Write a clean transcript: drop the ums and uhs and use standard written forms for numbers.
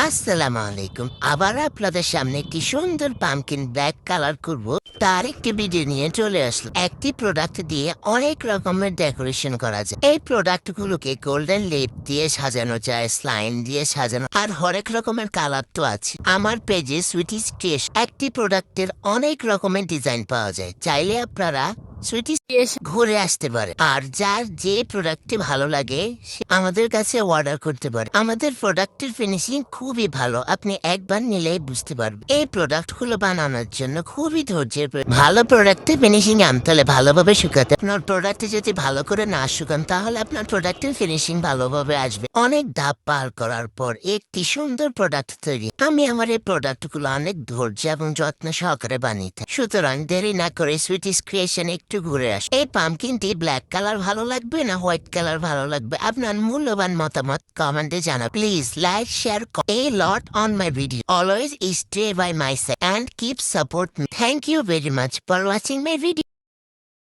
আসসালামু আলাইকুম। আবার আপনাদের সামনে একটি সুন্দর পামকিন ব্ল্যাক কালার করব তার একটি ভিডিও নিয়ে চলে আসলো। একটি প্রোডাক্ট দিয়ে অনেক রকমের ডেকোরেশন করা যায়। এই প্রোডাক্ট গুলোকে গোল্ডেন লেপ দিয়ে সাজানো যায়, স্লাইন দিয়ে সাজানো, আর হরেক রকমের কালার তো আছে। আমার পেজে সুইটিস ক্রিয়েশন একটি প্রোডাক্টের অনেক রকমের ডিজাইন পাওয়া যায়। চাইলে আপনারা সুইটিস ক্রিয়েশন ঘুরে আসতে পারে, আর যার যে প্রোডাক্টটি ভালো লাগে সে আমাদের কাছে অর্ডার করতে পারে। আমাদের প্রোডাক্টের ফিনিশিং খুবই ভালো, আপনি একবার নিলেই বুঝতে পারবেন। এই প্রোডাক্টগুলো বানানোর জন্য খুবই ধৈর্যের প্রয়োজন। ভালো প্রোডাক্টের ফিনিশিং আনতে হলে ভালোভাবে শুকাতে, আপনার প্রোডাক্টে যদি ভালো করে না শুকান তাহলে আপনার প্রোডাক্টের ফিনিশিং ভালোভাবে আসবে। অনেক ধাপ পার করার পর একটি সুন্দর প্রোডাক্ট তৈরি। আমি আমার এই প্রোডাক্টগুলো অনেক ধৈর্য এবং যত্ন সহকারে বানিয়ে থাকি। সুতরাং দেরি না করে সুইটিস ক্রিয়েশন একটু ঘুরে আস। এই পামকিনটি ব্ল্যাক কালার ভালো লাগবে না হোয়াইট কালার ভালো লাগবে, আপনার মূল্যবান মতামত কমেন্টে জানান। Please like, share a lot on my video. Always stay by my side and keep support me. Thank you very much for watching my video.